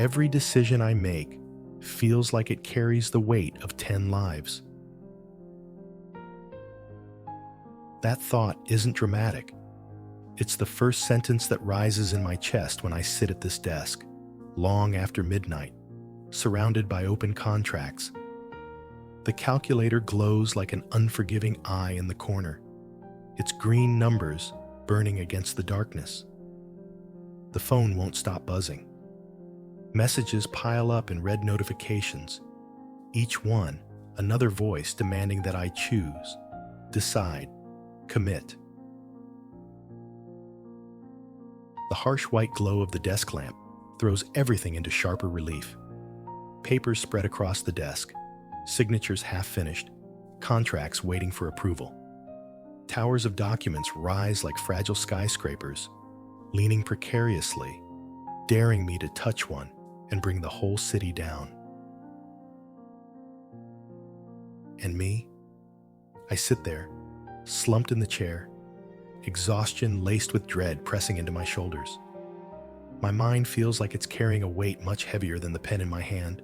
Every decision I make feels like it carries the weight of 10 lives. That thought isn't dramatic. It's the first sentence that rises in my chest when I sit at this desk, long after midnight, surrounded by open contracts. The calculator glows like an unforgiving eye in the corner, its green numbers burning against the darkness. The phone won't stop buzzing. Messages pile up in red notifications, each one another voice demanding that I choose, decide, commit. The harsh white glow of the desk lamp throws everything into sharper relief. Papers spread across the desk, signatures half finished, contracts waiting for approval. Towers of documents rise like fragile skyscrapers, leaning precariously, daring me to touch one and bring the whole city down. And me? I sit there, slumped in the chair, exhaustion laced with dread pressing into my shoulders. My mind feels like it's carrying a weight much heavier than the pen in my hand.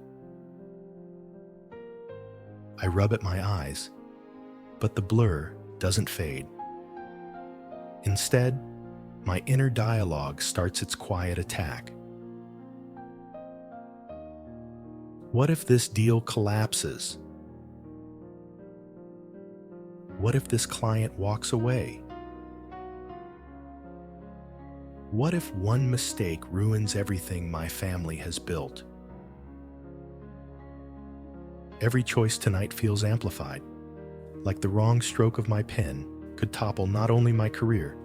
I rub at my eyes, but the blur doesn't fade. Instead, my inner dialogue starts its quiet attack. What if this deal collapses? What if this client walks away? What if one mistake ruins everything my family has built? Every choice tonight feels amplified, like the wrong stroke of my pen could topple not only my career,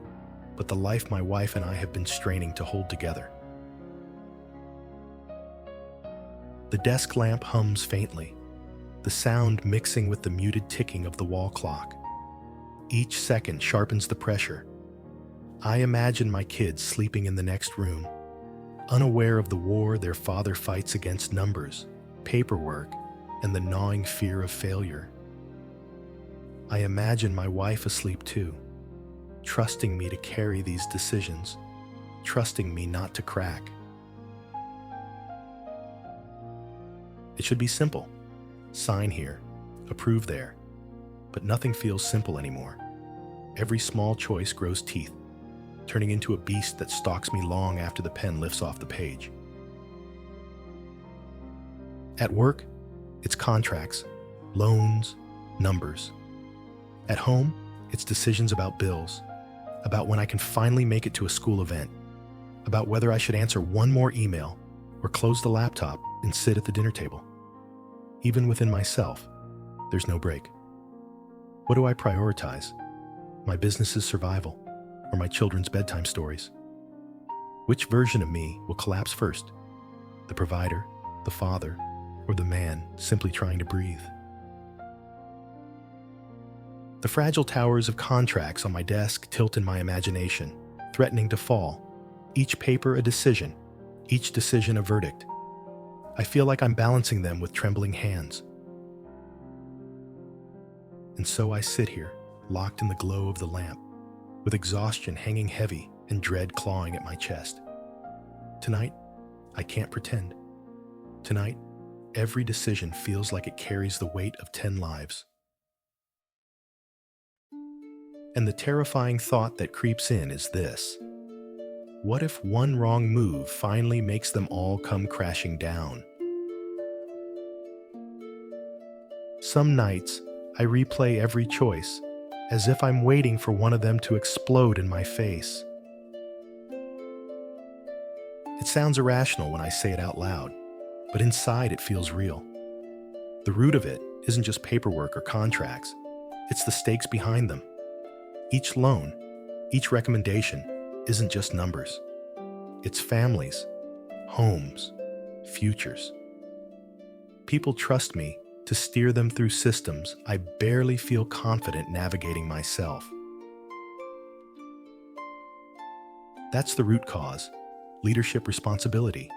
but the life my wife and I have been straining to hold together. The desk lamp hums faintly, the sound mixing with the muted ticking of the wall clock. Each second sharpens the pressure. I imagine my kids sleeping in the next room, unaware of the war their father fights against numbers, paperwork, and the gnawing fear of failure. I imagine my wife asleep too, trusting me to carry these decisions, trusting me not to crack. It should be simple. Sign here, approve there. But nothing feels simple anymore. Every small choice grows teeth, turning into a beast that stalks me long after the pen lifts off the page. At work, it's contracts, loans, numbers. At home, it's decisions about bills, about when I can finally make it to a school event, about whether I should answer one more email or close the laptop and sit at the dinner table. Even within myself, there's no break. What do I prioritize? My business's survival or my children's bedtime stories? Which version of me will collapse first? The provider, the father, or the man simply trying to breathe? The fragile towers of contracts on my desk tilt in my imagination, threatening to fall. Each paper a decision, each decision a verdict. I feel like I'm balancing them with trembling hands. And so I sit here, locked in the glow of the lamp, with exhaustion hanging heavy and dread clawing at my chest. Tonight, I can't pretend. Tonight, every decision feels like it carries the weight of 10 lives. And the terrifying thought that creeps in is this: what if one wrong move finally makes them all come crashing down? Some nights, I replay every choice, as if I'm waiting for one of them to explode in my face. It sounds irrational when I say it out loud, but inside it feels real. The root of it isn't just paperwork or contracts, it's the stakes behind them. Each loan, each recommendation isn't just numbers. It's families, homes, futures. People trust me to steer them through systems I barely feel confident navigating myself. That's the root cause, leadership responsibility,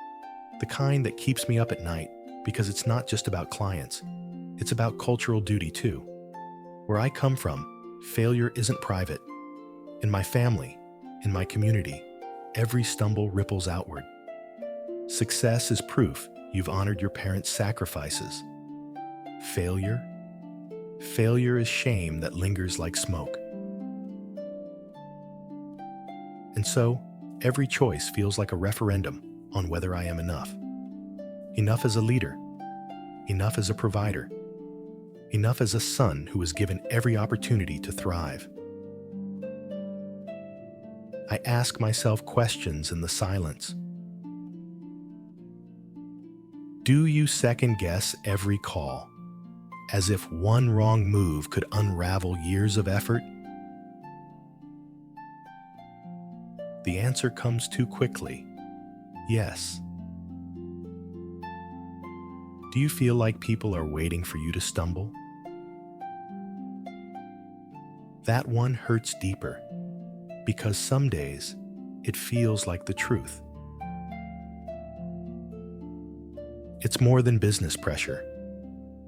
the kind that keeps me up at night because it's not just about clients, it's about cultural duty too. Where I come from, failure isn't private. In my family, in my community, every stumble ripples outward. Success is proof you've honored your parents' sacrifices. Failure? Failure is shame that lingers like smoke. And so, every choice feels like a referendum on whether I am enough. Enough as a leader. Enough as a provider. Enough as a son who is given every opportunity to thrive. I ask myself questions in the silence. Do you second-guess every call, as if one wrong move could unravel years of effort? The answer comes too quickly. Yes. Do you feel like people are waiting for you to stumble? That one hurts deeper, because some days it feels like the truth. It's more than business pressure.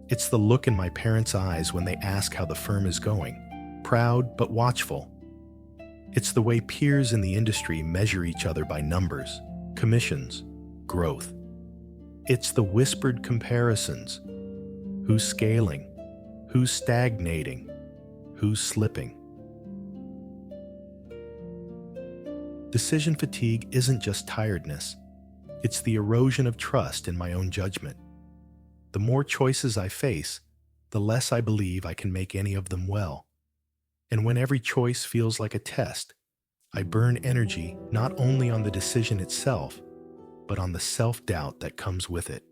It's the look in my parents' eyes when they ask how the firm is going, proud but watchful. It's the way peers in the industry measure each other by numbers, commissions, growth. It's the whispered comparisons. Who's scaling? Who's stagnating? Who's slipping? Decision fatigue isn't just tiredness. It's the erosion of trust in my own judgment. The more choices I face, the less I believe I can make any of them well. And when every choice feels like a test, I burn energy not only on the decision itself, but on the self-doubt that comes with it.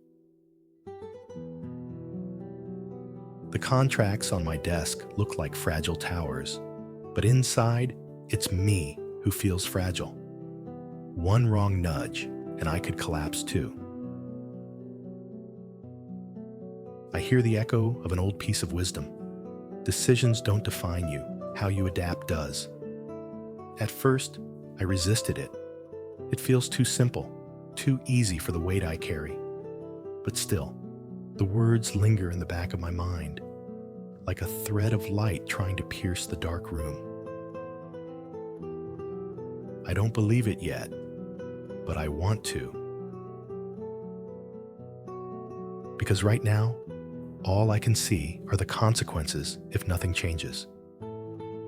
The contracts on my desk look like fragile towers, but inside, it's me who feels fragile. One wrong nudge, and I could collapse too. I hear the echo of an old piece of wisdom. Decisions don't define you, how you adapt does. At first, I resisted it. It feels too simple, too easy for the weight I carry. But still, the words linger in the back of my mind, like a thread of light trying to pierce the dark room. I don't believe it yet, but I want to. Because right now, all I can see are the consequences if nothing changes.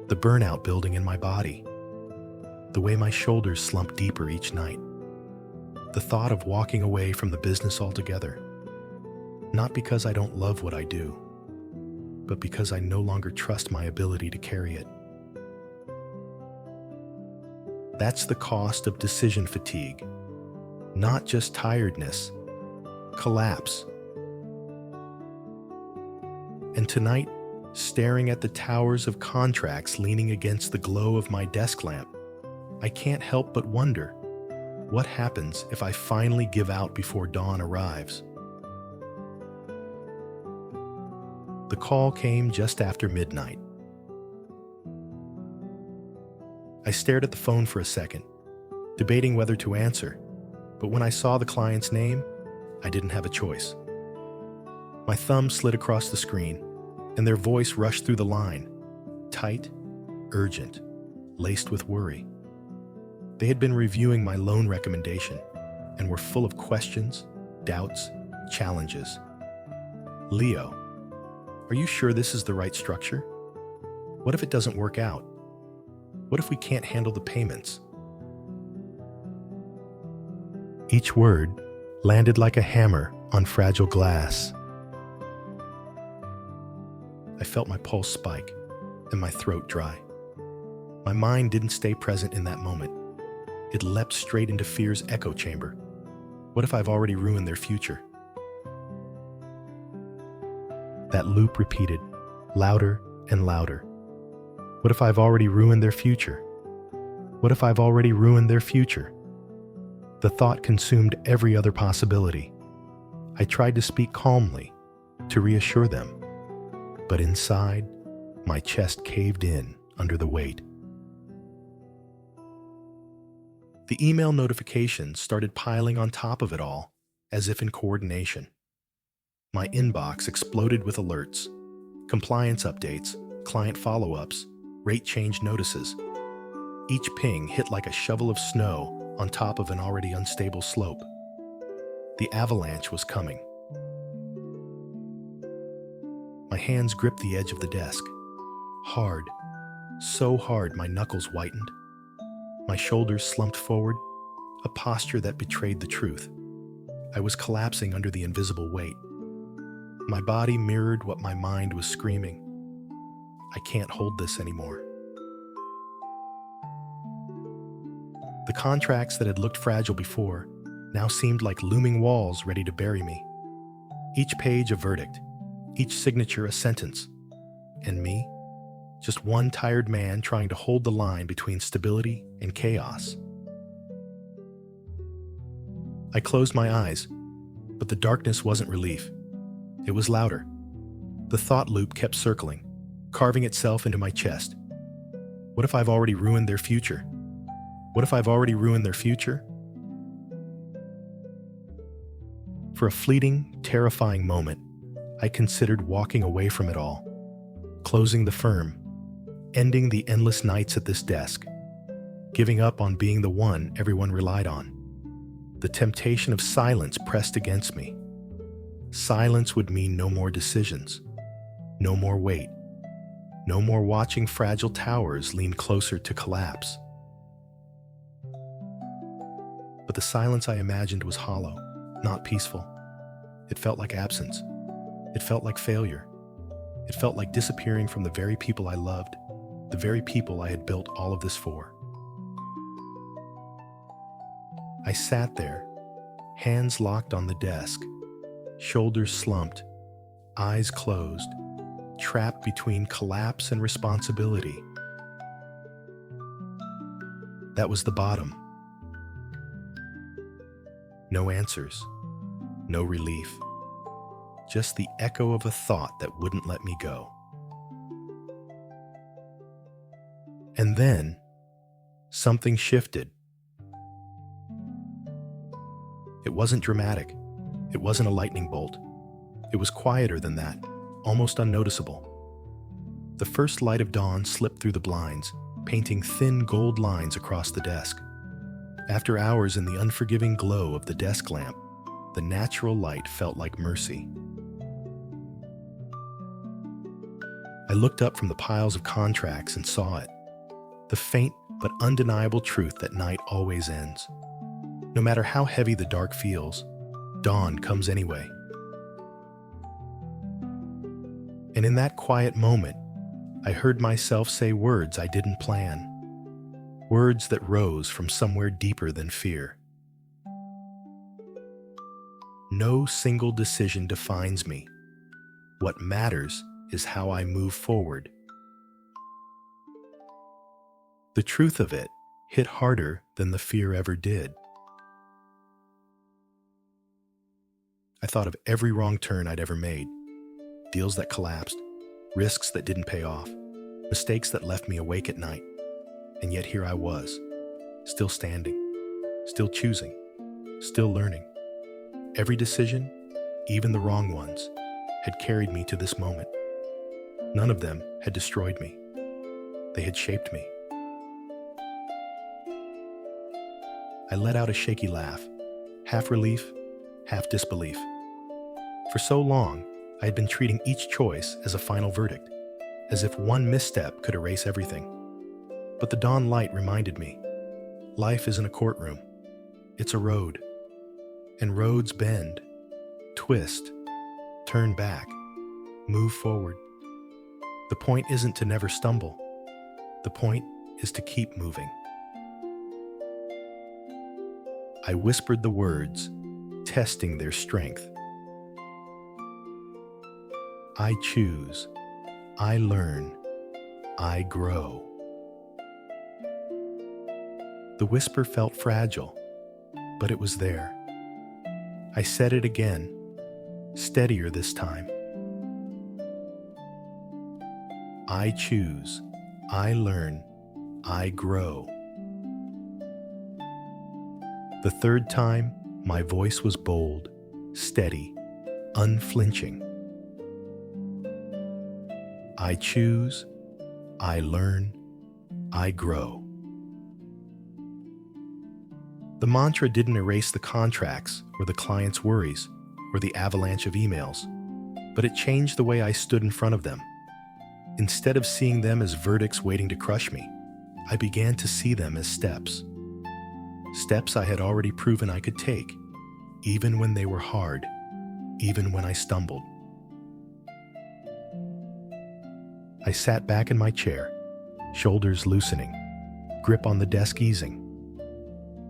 The burnout building in my body. The way my shoulders slump deeper each night. The thought of walking away from the business altogether. Not because I don't love what I do, but because I no longer trust my ability to carry it. That's the cost of decision fatigue. Not just tiredness, collapse. And tonight, staring at the towers of contracts leaning against the glow of my desk lamp, I can't help but wonder, what happens if I finally give out before dawn arrives? The call came just after midnight. I stared at the phone for a second, debating whether to answer, but when I saw the client's name, I didn't have a choice. My thumb slid across the screen, and their voice rushed through the line, tight, urgent, laced with worry. They had been reviewing my loan recommendation and were full of questions, doubts, challenges. Leo, are you sure this is the right structure? What if it doesn't work out? What if we can't handle the payments? Each word landed like a hammer on fragile glass. I felt my pulse spike and my throat dry. My mind didn't stay present in that moment. It leapt straight into fear's echo chamber. What if I've already ruined their future? That loop repeated, louder and louder. What if I've already ruined their future? What if I've already ruined their future? The thought consumed every other possibility. I tried to speak calmly, to reassure them. But inside, my chest caved in under the weight. The email notifications started piling on top of it all, as if in coordination. My inbox exploded with alerts, compliance updates, client follow-ups, rate change notices. Each ping hit like a shovel of snow on top of an already unstable slope. The avalanche was coming. My hands gripped the edge of the desk. Hard, so hard my knuckles whitened. My shoulders slumped forward, a posture that betrayed the truth. I was collapsing under the invisible weight. My body mirrored what my mind was screaming. I can't hold this anymore. The contracts that had looked fragile before now seemed like looming walls ready to bury me. Each page a verdict, each signature a sentence. And me, just one tired man trying to hold the line between stability and chaos. I closed my eyes, but the darkness wasn't relief. It was louder. The thought loop kept circling, carving itself into my chest. What if I've already ruined their future? What if I've already ruined their future? For a fleeting, terrifying moment, I considered walking away from it all, closing the firm, ending the endless nights at this desk, giving up on being the one everyone relied on. The temptation of silence pressed against me. Silence would mean no more decisions, no more weight, no more watching fragile towers lean closer to collapse. But the silence I imagined was hollow, not peaceful. It felt like absence. It felt like failure. It felt like disappearing from the very people I loved, the very people I had built all of this for. I sat there, hands locked on the desk, shoulders slumped, eyes closed, trapped between collapse and responsibility. That was the bottom. No answers, no relief, just the echo of a thought that wouldn't let me go. And then, something shifted. It wasn't dramatic. It wasn't a lightning bolt. It was quieter than that, almost unnoticeable. The first light of dawn slipped through the blinds, painting thin gold lines across the desk. After hours in the unforgiving glow of the desk lamp, the natural light felt like mercy. I looked up from the piles of contracts and saw it. The faint but undeniable truth that night always ends. No matter how heavy the dark feels, dawn comes anyway. And in that quiet moment, I heard myself say words I didn't plan. Words that rose from somewhere deeper than fear. No single decision defines me. What matters is how I move forward. The truth of it hit harder than the fear ever did. I thought of every wrong turn I'd ever made, deals that collapsed, risks that didn't pay off, mistakes that left me awake at night. And yet here I was, still standing, still choosing, still learning. Every decision, even the wrong ones, had carried me to this moment. None of them had destroyed me. They had shaped me. I let out a shaky laugh, half relief, half disbelief. For so long, I had been treating each choice as a final verdict, as if one misstep could erase everything. But the dawn light reminded me, life isn't a courtroom. It's a road. And roads bend, twist, turn back, move forward. The point isn't to never stumble. The point is to keep moving. I whispered the words, testing their strength. I choose, I learn, I grow. The whisper felt fragile, but it was there. I said it again, steadier this time. I choose, I learn, I grow. The third time, my voice was bold, steady, unflinching. I choose, I learn, I grow. The mantra didn't erase the contracts or the client's worries or the avalanche of emails, but it changed the way I stood in front of them. Instead of seeing them as verdicts waiting to crush me, I began to see them as steps. Steps I had already proven I could take, even when they were hard, even when I stumbled. I sat back in my chair, shoulders loosening, grip on the desk easing.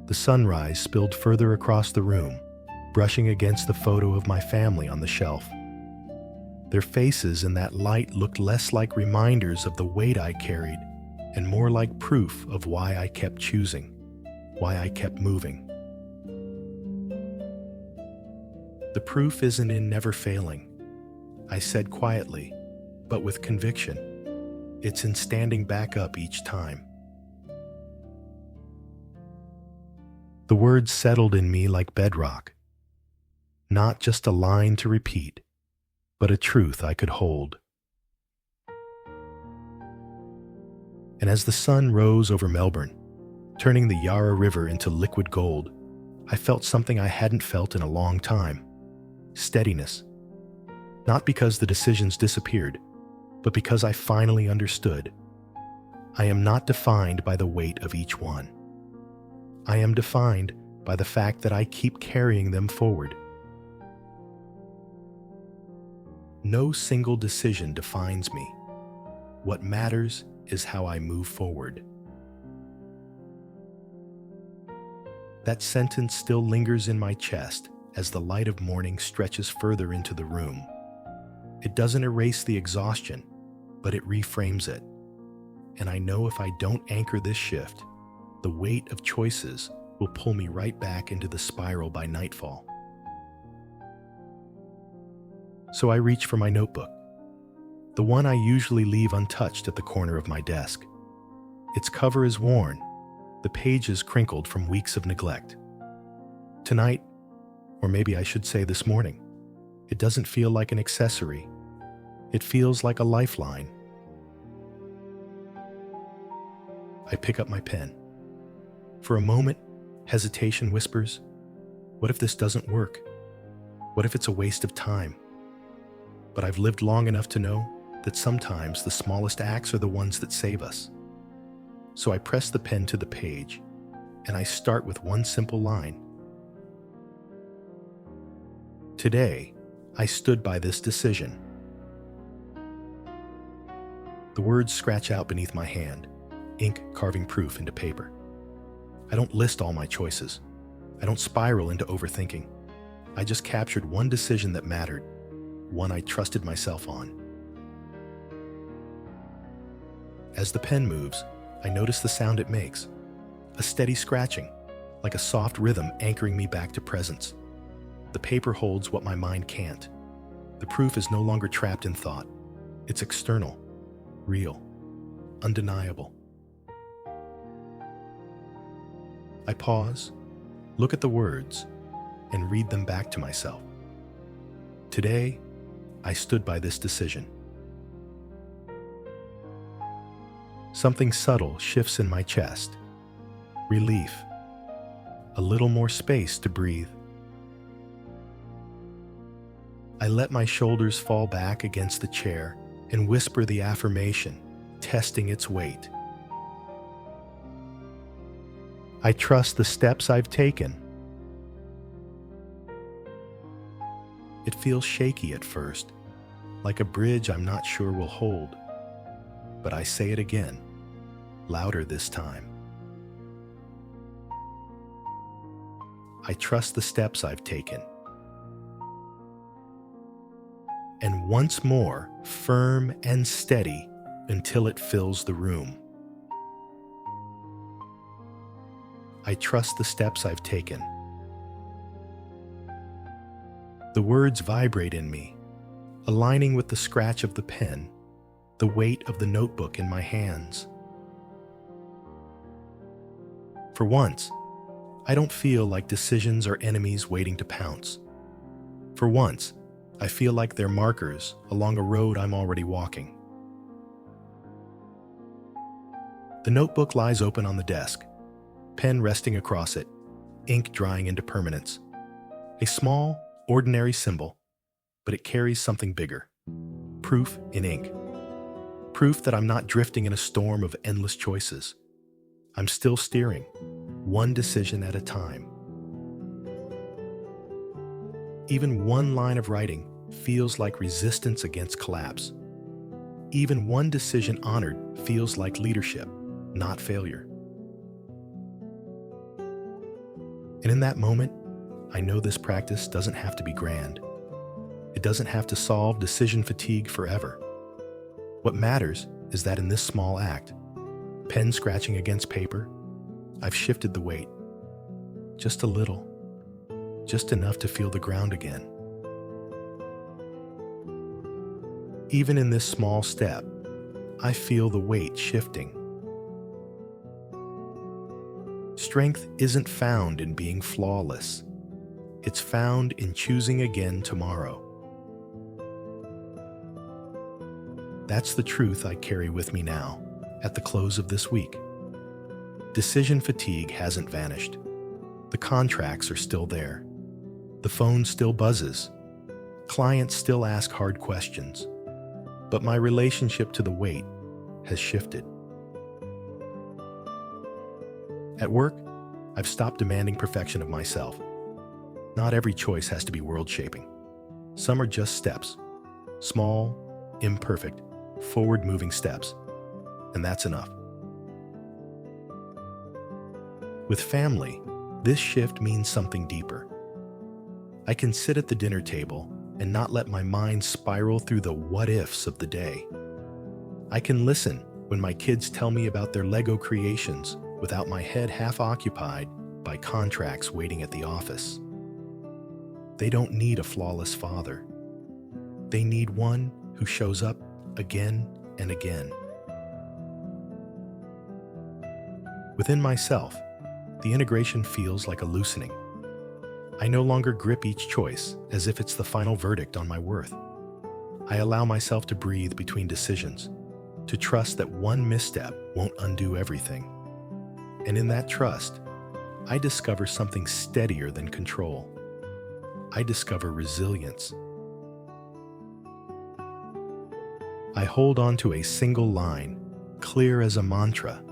The sunrise spilled further across the room, brushing against the photo of my family on the shelf. Their faces in that light looked less like reminders of the weight I carried and more like proof of why I kept choosing, why I kept moving. The proof isn't in never failing, I said quietly, but with conviction. It's in standing back up each time. The words settled in me like bedrock, not just a line to repeat, but a truth I could hold. And as the sun rose over Melbourne, turning the Yarra River into liquid gold, I felt something I hadn't felt in a long time. Steadiness. Not because the decisions disappeared, but because I finally understood. I am not defined by the weight of each one. I am defined by the fact that I keep carrying them forward. No single decision defines me. What matters is how I move forward. That sentence still lingers in my chest as the light of morning stretches further into the room. It doesn't erase the exhaustion, but it reframes it. And I know if I don't anchor this shift, the weight of choices will pull me right back into the spiral by nightfall. So I reach for my notebook, the one I usually leave untouched at the corner of my desk. Its cover is worn, the pages crinkled from weeks of neglect. Tonight, or maybe I should say this morning, it doesn't feel like an accessory. It feels like a lifeline. I pick up my pen. For a moment, hesitation whispers, what if this doesn't work? What if it's a waste of time? But I've lived long enough to know that sometimes the smallest acts are the ones that save us. So I press the pen to the page, and I start with one simple line. Today, I stood by this decision. The words scratch out beneath my hand, ink carving proof into paper. I don't list all my choices. I don't spiral into overthinking. I just captured one decision that mattered, one I trusted myself on. As the pen moves, I notice the sound it makes, a steady scratching, like a soft rhythm anchoring me back to presence. The paper holds what my mind can't. The proof is no longer trapped in thought. It's external, real, undeniable. I pause, look at the words, and read them back to myself. Today, I stood by this decision. Something subtle shifts in my chest. Relief. A little more space to breathe. I let my shoulders fall back against the chair and whisper the affirmation, testing its weight. I trust the steps I've taken. It feels shaky at first, like a bridge I'm not sure will hold. But I say it again, louder this time. I trust the steps I've taken. And once more, firm and steady until it fills the room. I trust the steps I've taken. The words vibrate in me, aligning with the scratch of the pen, the weight of the notebook in my hands. For once, I don't feel like decisions are enemies waiting to pounce. For once, I feel like they're markers along a road I'm already walking. The notebook lies open on the desk, pen resting across it, ink drying into permanence. A small, ordinary symbol, but it carries something bigger. Proof in ink. Proof that I'm not drifting in a storm of endless choices. I'm still steering, one decision at a time. Even one line of writing feels like resistance against collapse. Even one decision honored feels like leadership, not failure. And in that moment, I know this practice doesn't have to be grand. It doesn't have to solve decision fatigue forever. What matters is that in this small act, pen scratching against paper, I've shifted the weight. Just a little. Just enough to feel the ground again. Even in this small step, I feel the weight shifting. Strength isn't found in being flawless. It's found in choosing again tomorrow. That's the truth I carry with me now, at the close of this week. Decision fatigue hasn't vanished. The contracts are still there. The phone still buzzes. Clients still ask hard questions. But my relationship to the weight has shifted. At work, I've stopped demanding perfection of myself. Not every choice has to be world-shaping. Some are just steps. Small, imperfect, forward-moving steps. And that's enough. With family, this shift means something deeper. I can sit at the dinner table and not let my mind spiral through the what-ifs of the day. I can listen when my kids tell me about their Lego creations without my head half occupied by contracts waiting at the office. They don't need a flawless father. They need one who shows up again and again. Within myself, the integration feels like a loosening. I no longer grip each choice as if it's the final verdict on my worth. I allow myself to breathe between decisions, to trust that one misstep won't undo everything. And in that trust, I discover something steadier than control. I discover resilience. I hold on to a single line, clear as a mantra.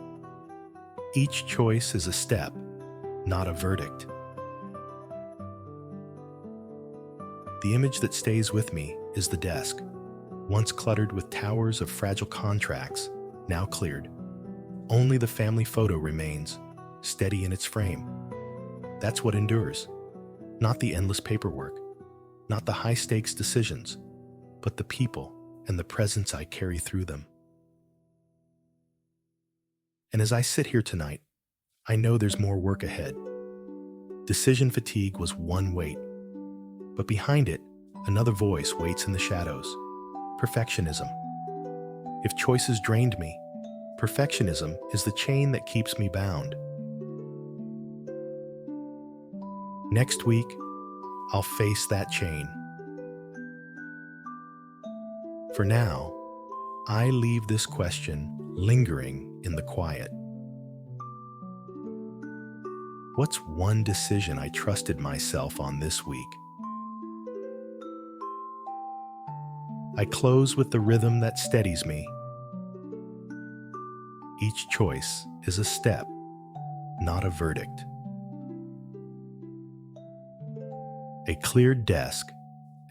Each choice is a step, not a verdict. The image that stays with me is the desk, once cluttered with towers of fragile contracts, now cleared. Only the family photo remains, steady in its frame. That's what endures. Not the endless paperwork, not the high-stakes decisions, but the people and the presence I carry through them. And as I sit here tonight, I know there's more work ahead. Decision fatigue was one weight, but behind it, another voice waits in the shadows. Perfectionism. If choices drained me, perfectionism is the chain that keeps me bound. Next week, I'll face that chain. For now, I leave this question lingering in the quiet. What's one decision I trusted myself on this week? I close with the rhythm that steadies me. Each choice is a step, not a verdict. A cleared desk,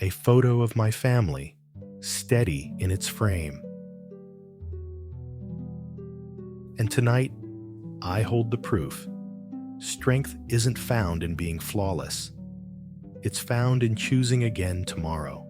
a photo of my family, steady in its frame. And tonight, I hold the proof. Strength isn't found in being flawless. It's found in choosing again tomorrow.